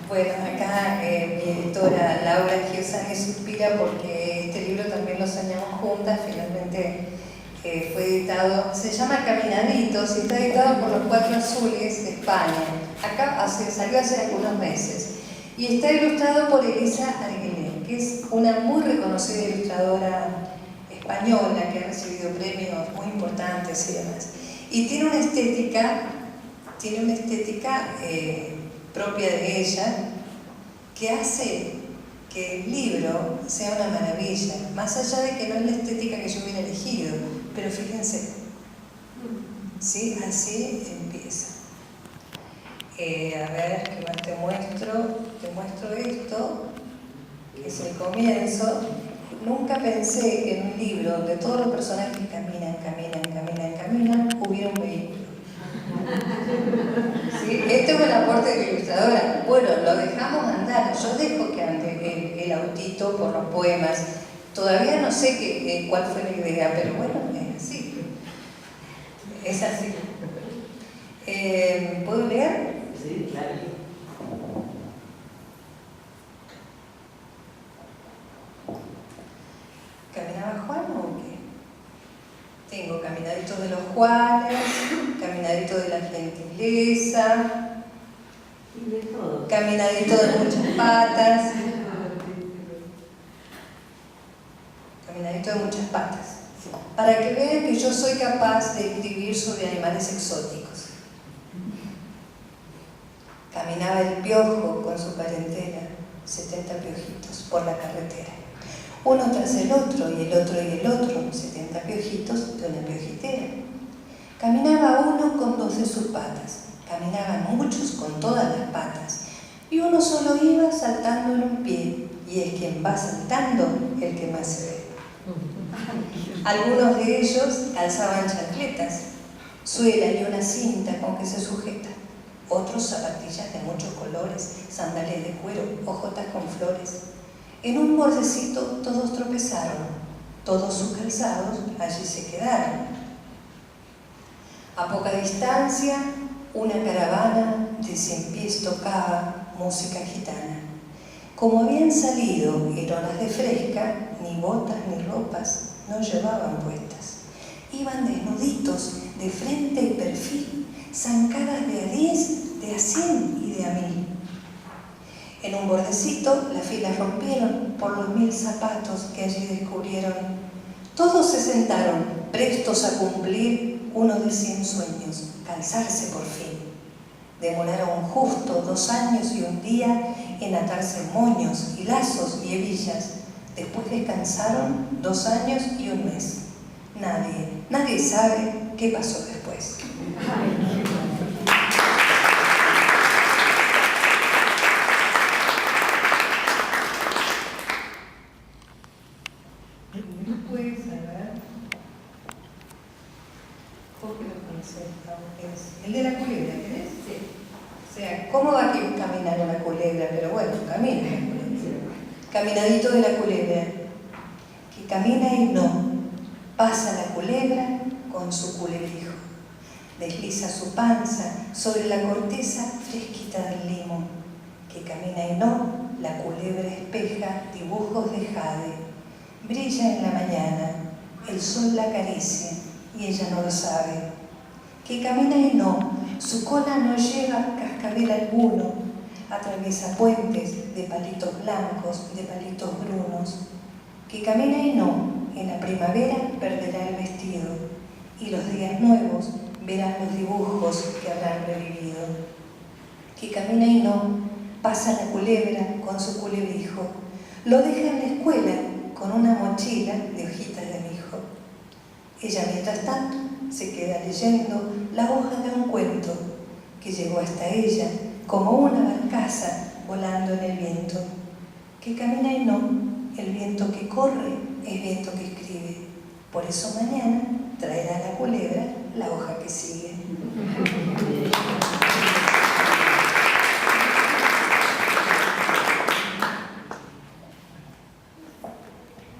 Bueno, acá mi editora Laura Giosani suspira porque este libro también lo soñamos juntas, finalmente fue editado, se llama Caminaditos y está editado por los Cuatro Azules de España. Acá salió hace algunos meses y está ilustrado por Elisa Arguiné, que es una muy reconocida ilustradora española que ha recibido premios muy importantes y demás. Y tiene una estética propia de ella que hace que el libro sea una maravilla, más allá de que no es la estética que yo hubiera elegido, pero fíjense, ¿sí? Así empieza. A ver, ¿qué más te muestro? Te muestro esto, que es el comienzo. Nunca pensé que en un libro donde todos los personajes caminan, hubiera un vehículo. ¿Sí? Este es el aporte de la ilustradora. Bueno, lo dejamos andar. Yo dejo que ande el autito por los poemas. Todavía no sé cuál fue la idea, pero bueno, es así. Es así. ¿Puedo leer? Sí, claro. ¿Caminaba Juan o qué? Tengo caminaditos de los Juanes, caminadito de la gentileza, Y de todo. caminadito de muchas patas, caminadito de muchas patas, para que vean que yo soy capaz de escribir sobre animales exóticos. Caminaba el piojo con su parentela, 70 piojitos, por la carretera. Uno tras el otro, y el otro, 70 piojitos de una piojitera. Caminaba uno con 2 de sus patas, caminaban muchos con todas las patas, y uno solo iba saltando en un pie, y es quien va saltando el que más se ve. Algunos de ellos calzaban chancletas, suela y una cinta con que se sujeta. Otros zapatillas de muchos colores, sandalias de cuero, hojotas con flores. En un bordecito todos tropezaron, todos sus calzados allí se quedaron. A poca distancia, una caravana de 100 pies tocaba música gitana. Como habían salido en horas de fresca, ni botas ni ropas no llevaban puestas. Iban desnuditos, de frente y perfil, zancadas de a 10, de a 100 y de a 1000. En un bordecito las filas rompieron por los 1000 zapatos que allí descubrieron. Todos se sentaron, prestos a cumplir uno de 100 sueños, calzarse por fin. Demoraron justo 2 años y un día en atarse moños y lazos y hebillas. Después descansaron 2 años y un mes. Nadie sabe qué pasó después. Después, a ver. ¿Vos que lo conocés? El de la culebra, ¿querés? Sí. O sea, ¿cómo va a caminar una culebra? Pero bueno, camina la culebra. Caminadito de la culebra, que camina y no, pasa la culebra con su culebrijo, desliza su panza sobre la corteza fresquita del limón, que camina y no, la culebra espeja dibujos de jade, brilla en la mañana, el sol la acaricia y ella no lo sabe, que camina y no, su cola no lleva cascabel alguno, atraviesa puentes de palitos blancos, de palitos brunos, que camina y no, en la primavera perderá el vestido, y los días nuevos verán los dibujos que habrán revivido. Que camina y no, pasa la culebra con su culebrijo, lo deja en la escuela con una mochila de hojitas de mijo. Ella, mientras tanto, se queda leyendo la hoja de un cuento que llegó hasta ella como una barcaza volando en el viento. Que camina y no, el viento que corre es viento que escribe. Por eso mañana traerá a la culebra la hoja que sigue.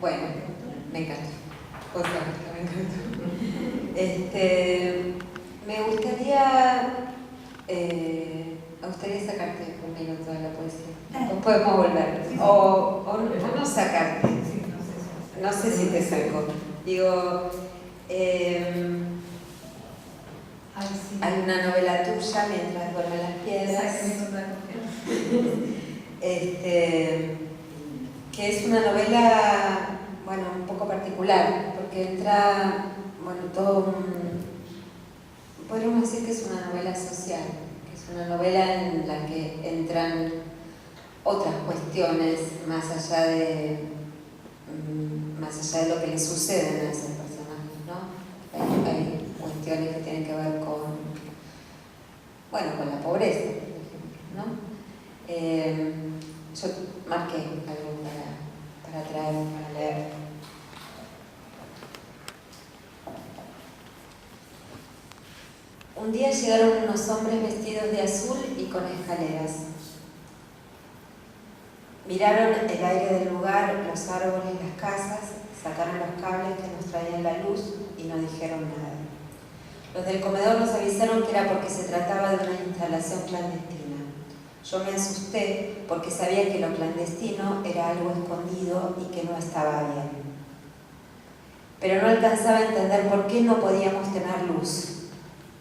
Bueno, me encanta. Otra vez que me encantó. Me gustaría sacarte un minuto de la poesía. Después podemos volver. O no sacarte. No sé si te saco. Digo, hay una novela tuya, Mientras duermen las piedras, que es una novela, bueno, un poco particular, porque entra, bueno, podríamos decir que es una novela social, que es una novela en la que entran otras cuestiones más allá de lo que le suceden a esos personajes, ¿no? Hay cuestiones que tienen que ver con la pobreza, por ejemplo, ¿no? Yo marqué algo para traer, para leer. Un día llegaron unos hombres vestidos de azul y con escaleras. Miraron el aire del lugar, los árboles, las casas, sacaron los cables que nos traían la luz y no dijeron nada. Los del comedor nos avisaron que era porque se trataba de una instalación clandestina. Yo me asusté porque sabía que lo clandestino era algo escondido y que no estaba bien. Pero no alcanzaba a entender por qué no podíamos tener luz,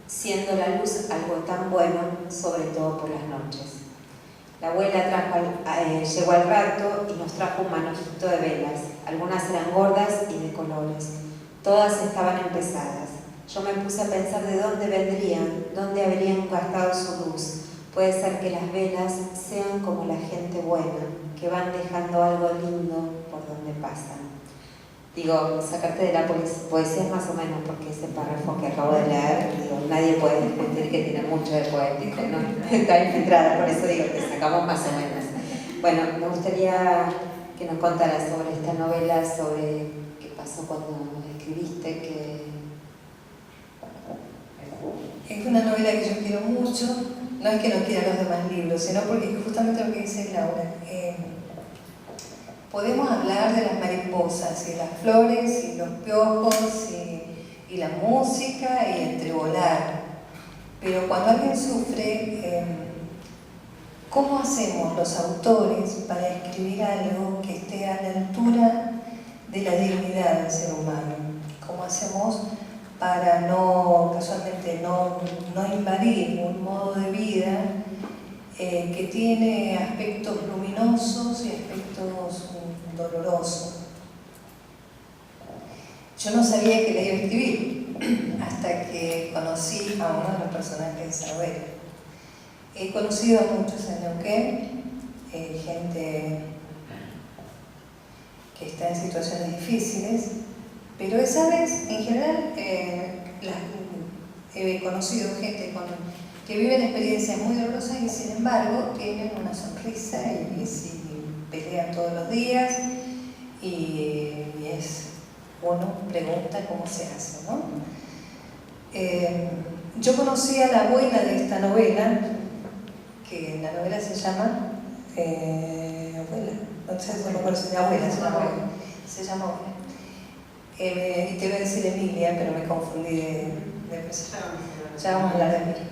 siendo la luz algo tan bueno, sobre todo por las noches. La abuela llegó al rato y nos trajo un manojito de velas. Algunas eran gordas y de colores. Todas estaban empezadas. Yo me puse a pensar de dónde vendrían, dónde habrían gastado su luz. Puede ser que las velas sean como la gente buena, que van dejando algo lindo por donde pasan. Digo, sacarte de la poesía es más o menos porque ese párrafo que acabo de leer, digo, nadie puede desmentir que tiene mucho de poético, ¿no? Está infiltrada, por eso digo que sacamos más o menos. Bueno, me gustaría que nos contaras sobre esta novela, sobre qué pasó cuando la escribiste, Es una novela que yo quiero mucho, no es que no quiera los demás libros, sino porque justamente lo que dice Laura. Podemos hablar de las mariposas y las flores y los piojos y la música y el trebolar, pero cuando alguien sufre, ¿cómo hacemos los autores para escribir algo que esté a la altura de la dignidad del ser humano? ¿Cómo hacemos para casualmente no invadir un modo de vida que tiene aspectos luminosos y aspectos dolorosos? Yo no sabía que la iba a escribir hasta que conocí a uno de los personajes de esa novela. He conocido a muchos en Neuquén, gente que está en situaciones difíciles, pero esa vez, en general, he conocido gente que viven experiencias muy dolorosas y sin embargo tienen una sonrisa y sí, pelean todos los días y uno pregunta cómo se hace, ¿no? Yo conocí a la abuela de esta novela, que la novela se llama Abuela, no sé si me acuerdo si abuela, se llama Abuela. Y te iba a decir Emilia, pero me confundí de persona. Ya vamos a hablar de Emilia.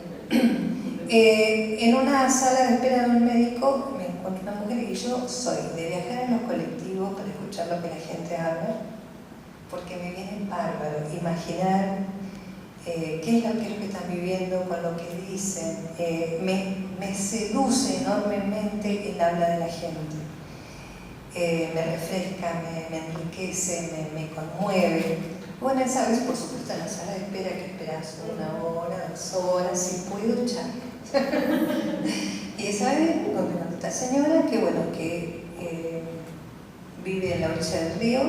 En una sala de espera de un médico me encuentro una mujer y yo soy de viajar en los colectivos para escuchar lo que la gente habla, porque me viene bárbaro imaginar qué es lo que están viviendo con lo que dicen. Me seduce enormemente el habla de la gente. Me refresca, me enriquece, me conmueve. Bueno, esa vez, por supuesto, en la sala de espera que esperas 1 hora, 2 horas, si puedo echar. Y esa vez encontré con esta señora que, bueno, que vive en la orilla del río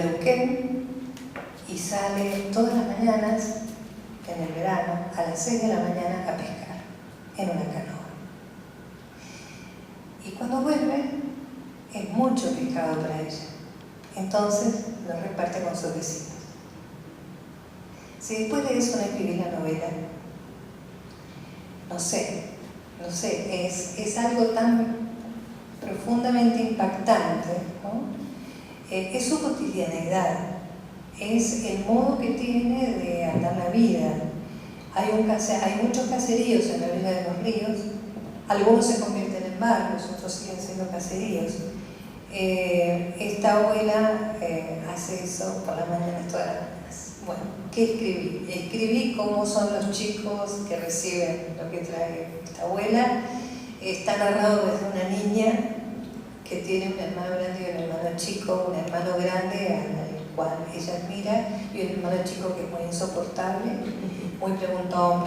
Neuquén, y sale todas las mañanas, en el verano, a las 6 de la mañana a pescar, en una canoa. Y cuando vuelve, es mucho pescado para ella. Entonces lo reparte con sus vecinos. Si después de eso no escribí la novela, no sé, es algo tan profundamente impactante, ¿no? Es su cotidianeidad, es el modo que tiene de andar la vida. Hay muchos caseríos en la orilla de los ríos, algunos se convierten en barrios, otros siguen siendo caseríos. Esta abuela hace eso por las mañanas, todas las mañanas. Bueno, ¿qué escribí? Escribí cómo son los chicos que reciben lo que trae esta abuela. Está narrado desde una niña que tiene un hermano grande y un hermano chico, un hermano grande al cual ella admira y un hermano chico que es muy insoportable, muy preguntón,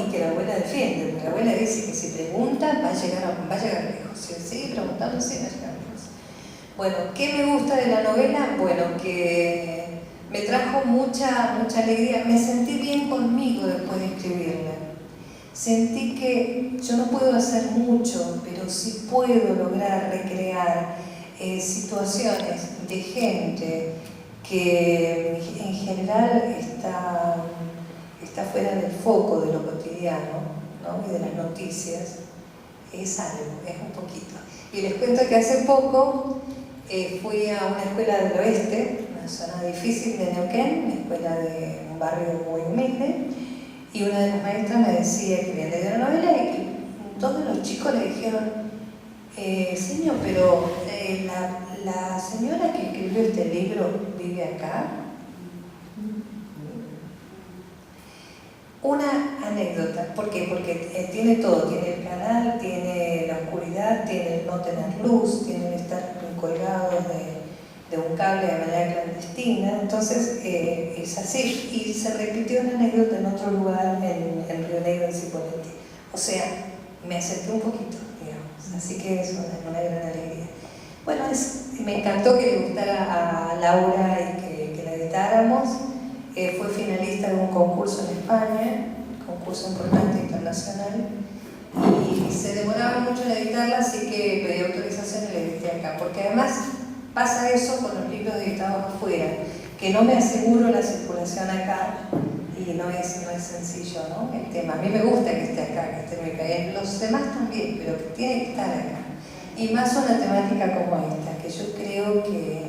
y que la abuela defiende, porque la abuela dice que si pregunta va a llegar lejos, si sigue preguntando, sí va a llegar lejos. Bueno, ¿qué me gusta de la novela? Bueno, que me trajo mucha alegría, me sentí bien conmigo después de escribirla. Sentí que yo no puedo hacer mucho, pero sí puedo lograr recrear situaciones de gente que en general está fuera del foco de lo cotidiano, ¿no? Y de las noticias. Es algo, es un poquito. Y les cuento que hace poco fui a una escuela del oeste, una zona difícil de Neuquén, una escuela de un barrio muy humilde, y una de las maestras me decía que había leído la novela y que todos los chicos le dijeron, señor, pero la señora que escribió este libro vive acá. Una anécdota, ¿por qué? Porque tiene todo, tiene el canal, tiene la oscuridad, tiene el no tener luz, tiene el estar colgado de un cable de manera clandestina, entonces es así, y se repitió una anécdota en otro lugar, en Río Negro, en Cipolletti. O sea, me acerqué un poquito, digamos, así que es una gran alegría. Bueno, me encantó que le gustara a Laura y que la editáramos. Fue finalista de un concurso en España, concurso importante internacional, y se demoraba mucho en editarla, así que pedí autorización y la edité acá, porque además pasa eso con los libros editados afuera, que no me aseguro la circulación acá y no es sencillo, ¿no? El tema. A mí me gusta que esté acá, que esté en mi país, los demás también, pero que tiene que estar acá. Y más una temática como esta, que yo creo que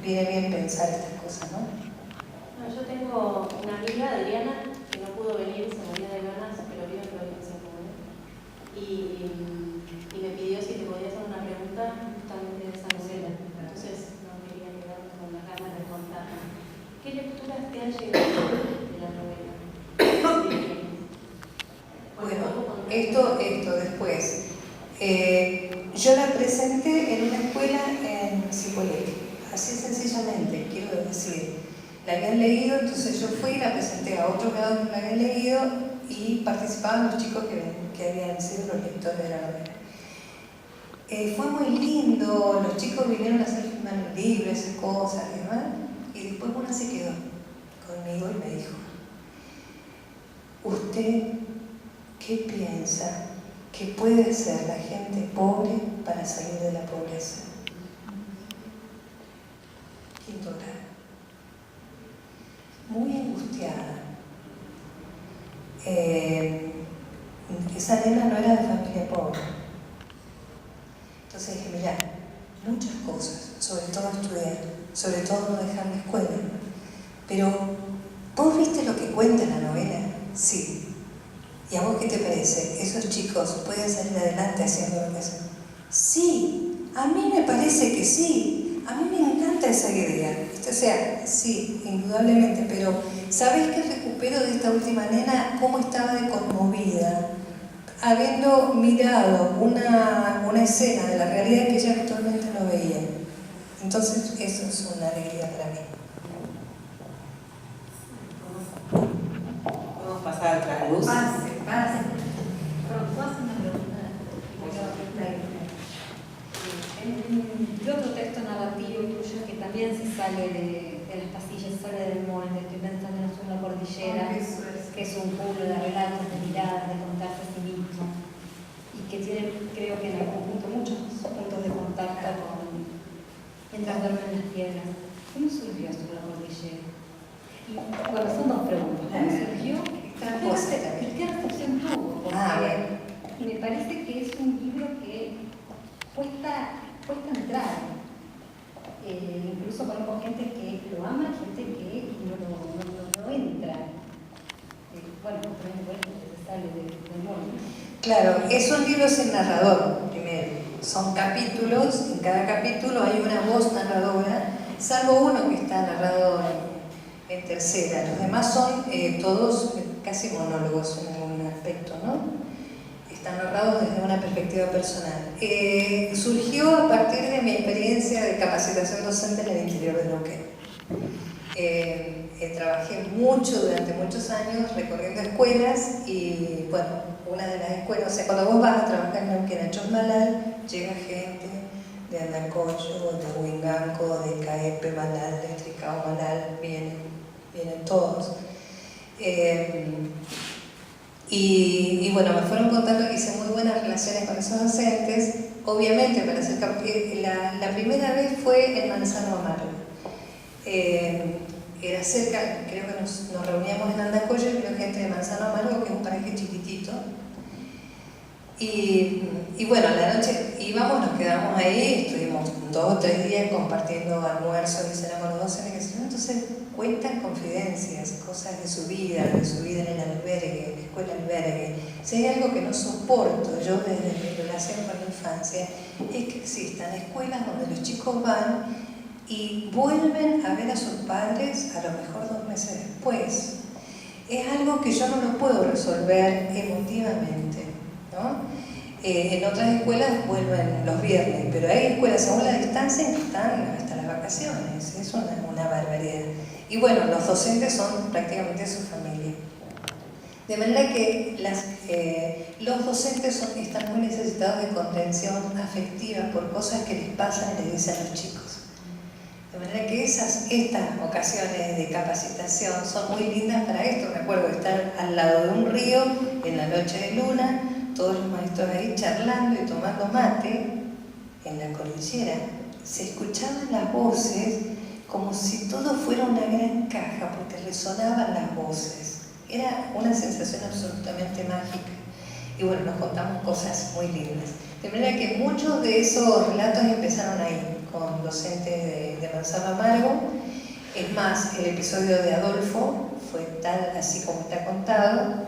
viene bien pensar estas cosas, ¿no? Yo tengo una amiga, Adriana, que no pudo venir, se moría de ganas, pero vive en Providencia Común. Y me pidió si le podía hacer una pregunta justamente de esa novela. Entonces no quería quedarme con las ganas de contar. ¿Qué lecturas te han llegado de la novela? Bueno, esto después. Yo la presenté en una escuela en Cipolletti, así sencillamente, quiero decir. La habían leído, entonces yo fui y la presenté a otros grados que la habían leído y participaban los chicos que habían sido los lectores de la novela. Fue muy lindo, los chicos vinieron a hacer firmar un libro, esas cosas y demás, y después una se quedó conmigo y me dijo, ¿usted qué piensa que puede hacer la gente pobre para salir de la pobreza? Quinto grado. Muy angustiada. Esa nena no era de familia pobre. Entonces dije, mirá, muchas cosas, sobre todo estudiar, sobre todo no dejar la escuela. Pero, ¿vos viste lo que cuenta la novela? Sí. ¿Y a vos qué te parece? ¿Esos chicos pueden salir adelante haciendo lo que hacen? Sí, a mí me parece que sí. A mí me encanta esa idea. O sea, sí, indudablemente, pero ¿sabés qué recupero de esta última nena? Cómo estaba de conmovida, habiendo mirado una escena de la realidad que ella actualmente no veía. Entonces, eso es una alegría para mí. Vamos a pasar a otra luz. Pase. ¿Puedo hacer una pregunta? Otro texto narrativo tuyo que también se sale de las pasillas, sale del molde, estoy pensando en la cordillera, que es un pueblo de relatos, de miradas, de contarse a sí mismo, y que tiene, creo que en algún punto, muchos puntos de contacto mientras duermen las piedras. ¿Cómo surgió eso la cordillera? Y bueno, son dos preguntas. ¿Cómo surgió? ¿Y qué recepción tuvo? Porque me parece que es un libro que cuesta entrar. Incluso conozco gente que lo ama y gente que no entra. bueno, justamente por eso se sale del mundo. Claro, es un libro sin narrador, primero. Son capítulos, en cada capítulo hay una voz narradora, salvo uno que está narrado en tercera. Los demás son todos casi monólogos en algún aspecto, ¿no? Están narrados desde una perspectiva personal. Surgió a partir de mi experiencia de capacitación docente en el interior de Neuquén. Trabajé mucho durante muchos años recorriendo escuelas y, bueno, una de las escuelas, o sea, cuando vos vas a trabajar en Neuquén, a Chosmalal, llega gente de Andacollo, de Huinganco, de Caepe, Malal, de Tricao, Malal, vienen todos. Y bueno, me fueron contando que hice muy buenas relaciones con esos docentes. Obviamente, para hacer la primera vez fue en Manzano Amargo. Era cerca, creo que nos reuníamos en Andacollo y vino gente de Manzano Amargo, que es un paraje chiquitito. Y bueno, a la noche íbamos, nos quedamos ahí, estuvimos 2 o 3 días compartiendo almuerzos y cena con los docentes, entonces cuentan confidencias, cosas de su vida en el albergue, en la escuela albergue. Si hay algo que no soporto yo desde mi relación con la infancia, es que existan escuelas donde los chicos van y vuelven a ver a sus padres a lo mejor 2 meses después. Es algo que yo no lo puedo resolver emotivamente, ¿no? En otras escuelas vuelven los viernes, pero hay escuelas aún a la distancia que están hasta las vacaciones, es una barbaridad. Y bueno, los docentes son prácticamente su familia. De manera que los docentes están muy necesitados de contención afectiva por cosas que les pasan y les dicen a los chicos. De manera que estas ocasiones de capacitación son muy lindas para esto. Me acuerdo de estar al lado de un río en la noche de luna, todos los maestros ahí charlando y tomando mate en la cordillera. Se escuchaban las voces como si todo fuera una gran caja, porque resonaban las voces. Era una sensación absolutamente mágica. Y bueno, nos contamos cosas muy lindas. De manera que muchos de esos relatos empezaron ahí, con docentes de Manzano Amargo. Es más, el episodio de Adolfo fue tal así como está contado.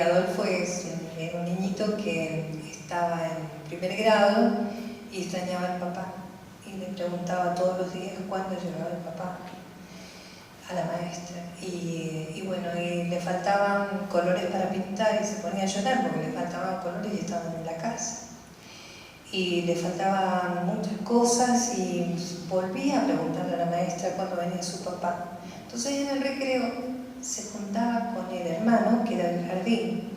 Adolfo era un niñito que estaba en primer grado y extrañaba al papá. Y le preguntaba todos los días cuándo llegaba el papá a la maestra. Y bueno, y le faltaban colores para pintar y se ponía a llorar porque le faltaban colores y estaban en la casa. Y le faltaban muchas cosas y volvía a preguntarle a la maestra cuándo venía su papá. Entonces en el recreo se juntaba con el hermano, que era del jardín,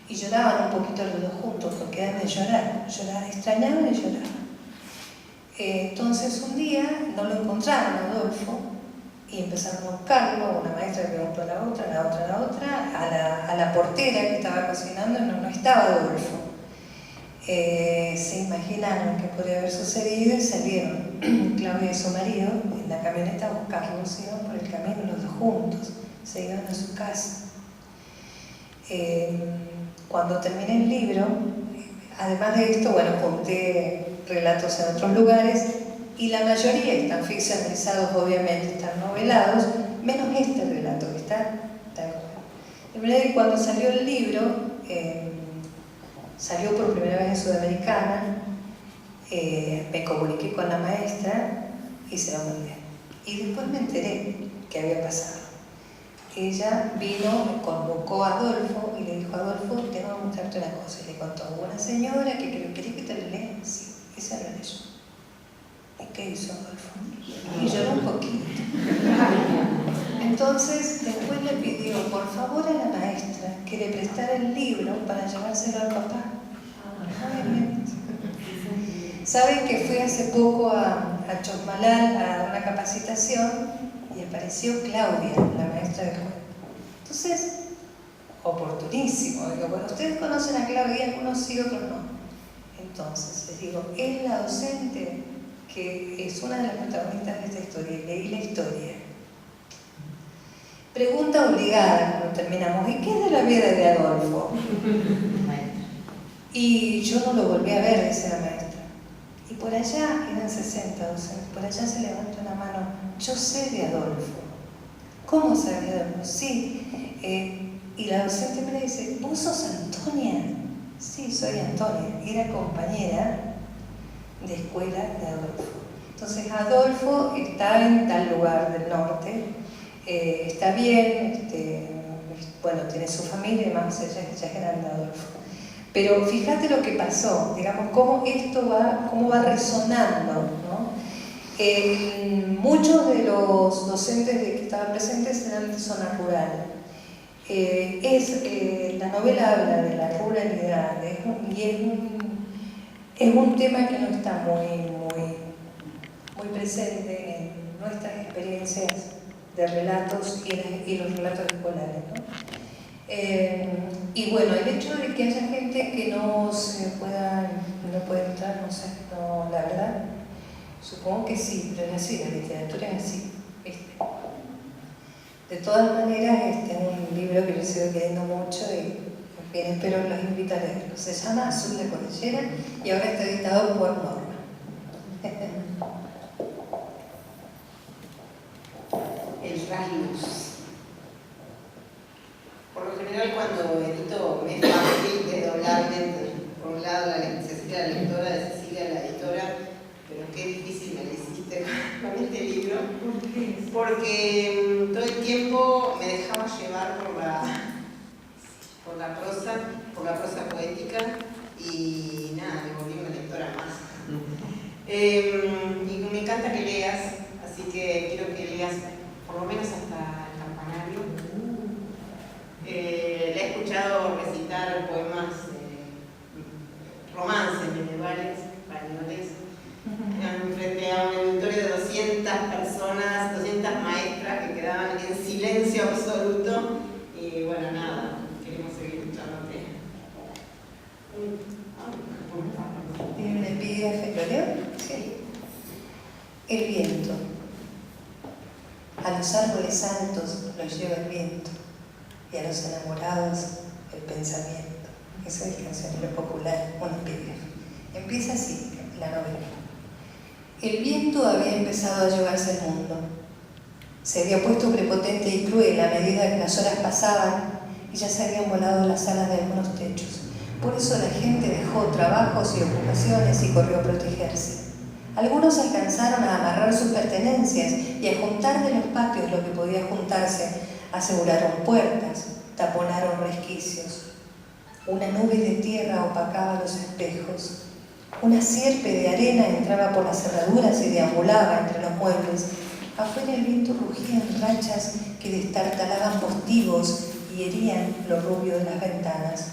y lloraban un poquito los dos juntos porque eran de llorar, extrañaban y lloraban. Entonces un día no lo encontraron a Adolfo y empezaron a buscarlo. Una maestra le preguntó a la otra, a la portera que estaba cocinando, no estaba Adolfo. Se imaginaron qué podría haber sucedido y salieron Claudia y su marido en la camioneta a buscarlos, iban por el camino los dos juntos, se iban a su casa. Cuando terminé el libro, además de esto, bueno, conté relatos en otros lugares y la mayoría están ficcionalizados, obviamente, están novelados, menos este relato que está tal cual. De manera que cuando salió el libro, salió por primera vez en Sudamericana, me comuniqué con la maestra y se lo mandé. Y después me enteré qué había pasado. Ella vino, me convocó a Adolfo y le dijo: Adolfo, tengo que mostrarte una cosa. Y le contó: una señora que creo que quería que te la lea. Sí, esa era yo. ¿Y qué hizo Adolfo? Y lloró un poquito. Entonces, después le pidió por favor a la maestra que le prestara el libro para llevárselo al papá. Obviamente. Saben que fui hace poco a Chosmalal a una capacitación y apareció Claudia, la maestra del juego. Entonces, oportunísimo. Digo, bueno, ustedes conocen a Claudia, algunos sí, otros no. Entonces, les digo, es la docente que es una de las protagonistas de esta historia. Leí la historia. Pregunta obligada cuando terminamos: ¿y qué es de la vida de Adolfo? Y yo no lo volví a ver, dice la maestra. Y por allá eran 60 docentes, por allá se levanta una mano: yo sé de Adolfo. ¿Cómo sabe de Adolfo? Sí, Y la docente me dice, ¿vos sos Antonia? Sí, soy Antonia. Era compañera de escuela de Adolfo. Entonces Adolfo está en tal lugar del norte, está bien, bueno, tiene su familia y demás, ya es grande Adolfo. Pero fíjate lo que pasó, digamos, cómo esto va resonando, ¿no? Muchos de los docentes que estaban presentes eran de zona rural. La novela habla de la ruralidad es un tema que no está muy presente en nuestras experiencias de relatos y los relatos escolares, ¿no? Y bueno, el hecho de que haya gente que no puede entrar, no sé, no, la verdad, supongo que sí, pero es así, la literatura es así, ¿viste? De todas maneras, es un libro que yo sigo queriendo mucho y en fin, espero los invito a leerlo. Se llama Azul de Cordillera y ahora está editado por Norma. El trasluz. Por lo general, cuando edito, me es fácil desdoblarme. Por un lado, Cecilia la lectora, de Cecilia la editora, pero qué difícil me lo hiciste con este libro. Porque todo el tiempo me dejaba llevar por la prosa poética y nada, me volví una lectora más. Y me encanta que leas, así que quiero que leas por lo menos hasta el campanario. La he escuchado recitar poemas, romances medievales, españoles, frente a un auditorio de 200 personas, 200 maestras que quedaban en silencio absoluto. Y bueno, nada, queremos seguir escuchándote. ¿Tiene un epígrafe, lo leo? Sí. El viento. A los árboles altos los lleva el viento y a los enamorados el pensamiento. Eso es el cancionero popular, un epígrafe. Empieza así la novela. El viento había empezado a llevarse el mundo. Se había puesto prepotente y cruel a medida que las horas pasaban y ya se habían volado las alas de algunos techos. Por eso la gente dejó trabajos y ocupaciones y corrió a protegerse. Algunos alcanzaron a amarrar sus pertenencias y a juntar de los patios lo que podía juntarse. Aseguraron puertas, taponaron resquicios. Una nube de tierra opacaba los espejos. Una sierpe de arena entraba por las cerraduras y deambulaba entre los muebles. Afuera el viento rugía en rachas que destartalaban postigos y herían lo rubio de las ventanas.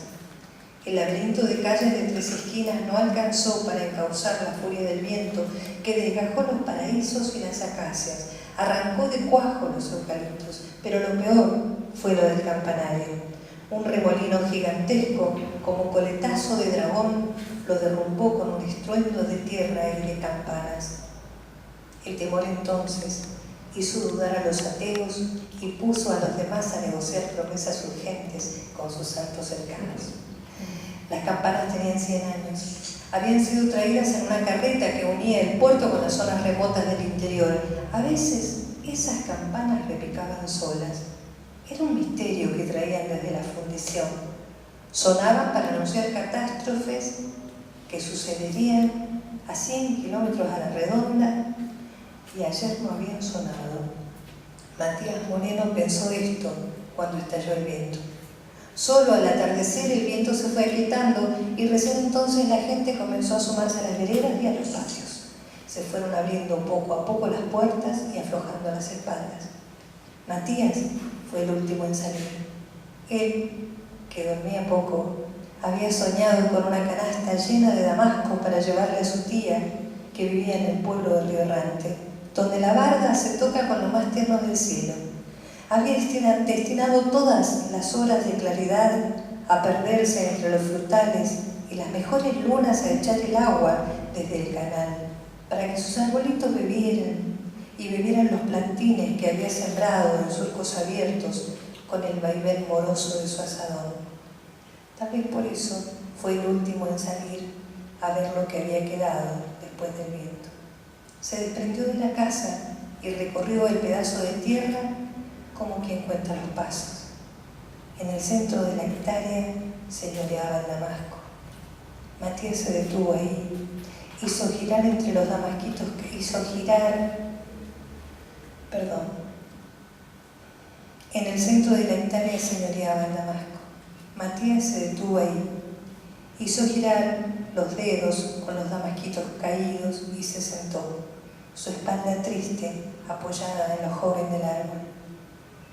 El laberinto de calles de tres esquinas no alcanzó para encauzar la furia del viento que desgajó los paraísos y las acacias, arrancó de cuajo los eucaliptos, pero lo peor fue lo del campanario. Un remolino gigantesco, como coletazo de dragón, lo derrumbó con un estruendo de tierra y de campanas. El temor entonces hizo dudar a los ateos y puso a los demás a negociar promesas urgentes con sus santos cercanos. Las campanas tenían 100 años. Habían sido traídas en una carreta que unía el puerto con las zonas remotas del interior. A veces esas campanas repicaban solas. Era un misterio que traían desde la fundición. Sonaban para anunciar catástrofes que sucederían a 100 kilómetros a la redonda y ayer no habían sonado. Matías Moreno pensó esto cuando estalló el viento. Solo al atardecer el viento se fue agitando y recién entonces la gente comenzó a sumarse a las veredas y a los patios. Se fueron abriendo poco a poco las puertas y aflojando las espaldas. Matías fue el último en salir. Él, que dormía poco, había soñado con una canasta llena de damasco para llevarle a su tía, que vivía en el pueblo de Río Errante, donde la barda se toca con lo más tierno del cielo. Había destinado todas las horas de claridad a perderse entre los frutales y las mejores lunas a echar el agua desde el canal, para que sus arbolitos bebieran y bebieran los plantines que había sembrado en surcos abiertos con el vaivén moroso de su asadón. Tal vez por eso fue el último en salir a ver lo que había quedado después del viento. Se desprendió de la casa y recorrió el pedazo de tierra como quien cuenta los pasos. En el centro de la hectárea señoreaba el damasco. Matías se detuvo ahí, hizo girar entre los damasquitos, En el centro de la hectárea señoreaba el damasco. Matías se detuvo ahí, hizo girar los dedos con los damasquitos caídos y se sentó, su espalda triste, apoyada en los jóvenes del árbol.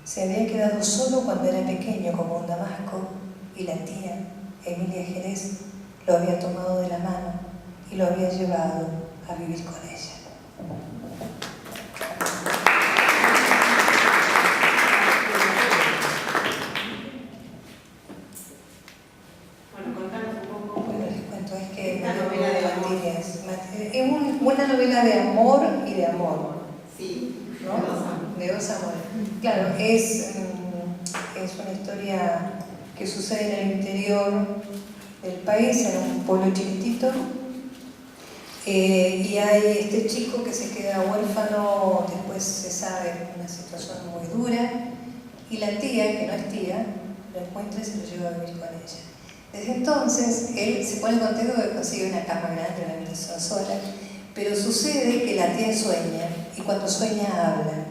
Se había quedado solo cuando era pequeño como un damasco y la tía, Emilia Jerez, lo había tomado de la mano y lo había llevado a vivir con ella. Bueno, contanos un poco. Bueno, les cuento, es que Una novela de amor. Es una novela de amor y de amor, Sí, ¿no? de dos amores. De dos amores. Claro, es una historia que sucede en el interior del país, en un pueblo chiquitito, y hay este chico que se queda huérfano, después se sabe una situación muy dura, y la tía, que no es tía, lo encuentra y se lo lleva a vivir con ella. Desde entonces, él se pone contento de conseguir una cama grande, una habitación sola, pero sucede que la tía sueña, y cuando sueña habla.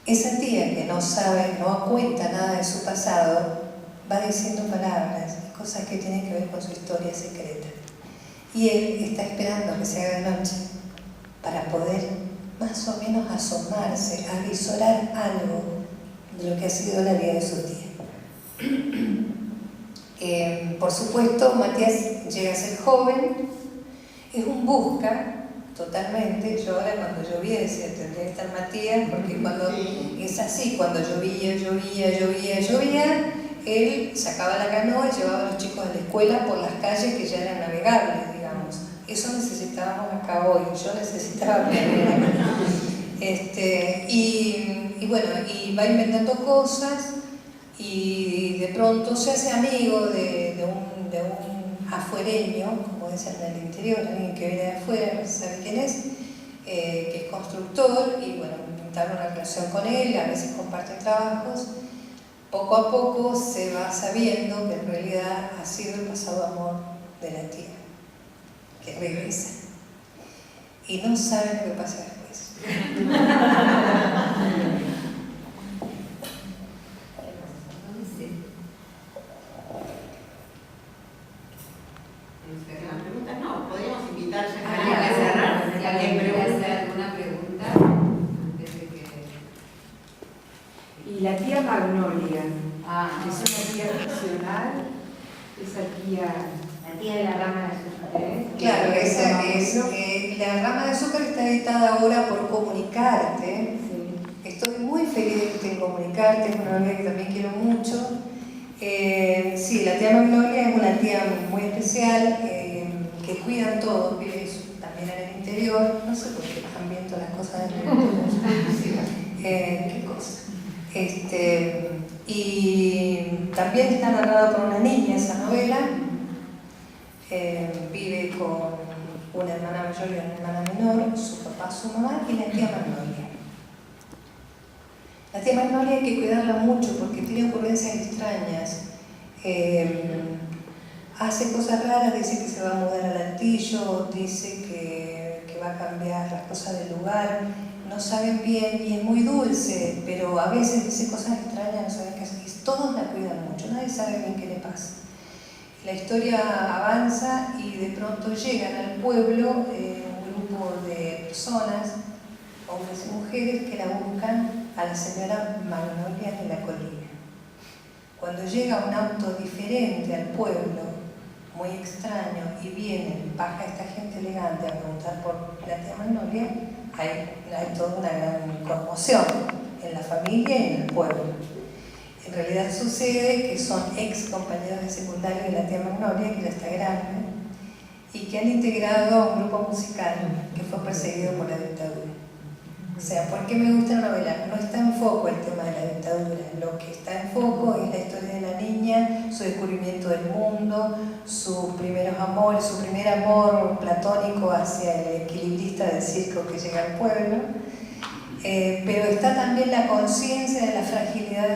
Esa tía que no sabe, no cuenta nada de su pasado, va diciendo palabras, cosas que tienen que ver con su historia secreta. Y él está esperando que se haga de noche para poder más o menos asomarse, a visorar algo de lo que ha sido la vida de su tía. Por supuesto, Matías llega a ser joven, es un busca totalmente. Yo ahora cuando llovía decía, tendría que estar Matías, porque cuando es así, cuando llovía, él sacaba la canoa y llevaba a los chicos a la escuela por las calles que ya eran navegables, digamos. Eso necesitábamos acá hoy, yo necesitaba aprender acá. Y bueno, y va inventando cosas y de pronto se hace amigo de un afuereño, como dicen en el interior, alguien que viene de afuera, no se sabe quién es, que es constructor, y bueno, inventaron una relación con él, a veces comparten trabajos. Poco a poco se va sabiendo que en realidad ha sido el pasado amor de la tía, que regresa. Y no saben lo que pasa después. Las preguntas no, podríamos invitar ya Ah, a cerrar. ¿alguien ¿Alguien quiere pregunta? hacer alguna pregunta? Antes de que... Y la tía Magnolia, Ah, es una tía ficcional, esa tía... La tía de la rama de azúcar. Claro, esa es, la rama de azúcar está editada ahora por Comunicarte. Sí. Estoy muy feliz de que esté en Comunicarte, es una novela que también quiero mucho. Sí, la tía Magnolia es una tía muy especial, que cuidan todo, vive también en el interior, no sé por qué están viendo las cosas del interior. ¿Qué cosa? Y también está narrada por una niña esa novela. Vive con una hermana mayor y una hermana menor, su papá, su mamá y la tía Magnolia. La tía Magnolia hay que cuidarla mucho porque tiene ocurrencias extrañas. Hace cosas raras, dice que se va a mudar al Altillo, dice que va a cambiar las cosas del lugar. No saben bien y es muy dulce, pero a veces dice cosas extrañas, no saben qué hacer. Y todos la cuidan mucho, nadie sabe bien qué le pasa. La historia avanza y de pronto llegan al pueblo un grupo de personas, hombres y mujeres, que la buscan a la señora Magnolia de la Colina. Cuando llega un auto diferente al pueblo, muy extraño, y baja esta gente elegante a preguntar por la tía Magnolia, hay toda una gran conmoción en la familia y en el pueblo. En realidad sucede que son ex compañeros de secundario de la tía Magnolia, que ya está grande, y que han integrado a un grupo musical que fue perseguido por la dictadura. O sea, ¿por qué me gusta la novela? No está en foco el tema de la dictadura. Lo que está en foco es la historia de la niña, su descubrimiento del mundo, sus primeros amores, su primer amor platónico hacia el equilibrista del circo que llega al pueblo. Pero está también la conciencia de la fragilidad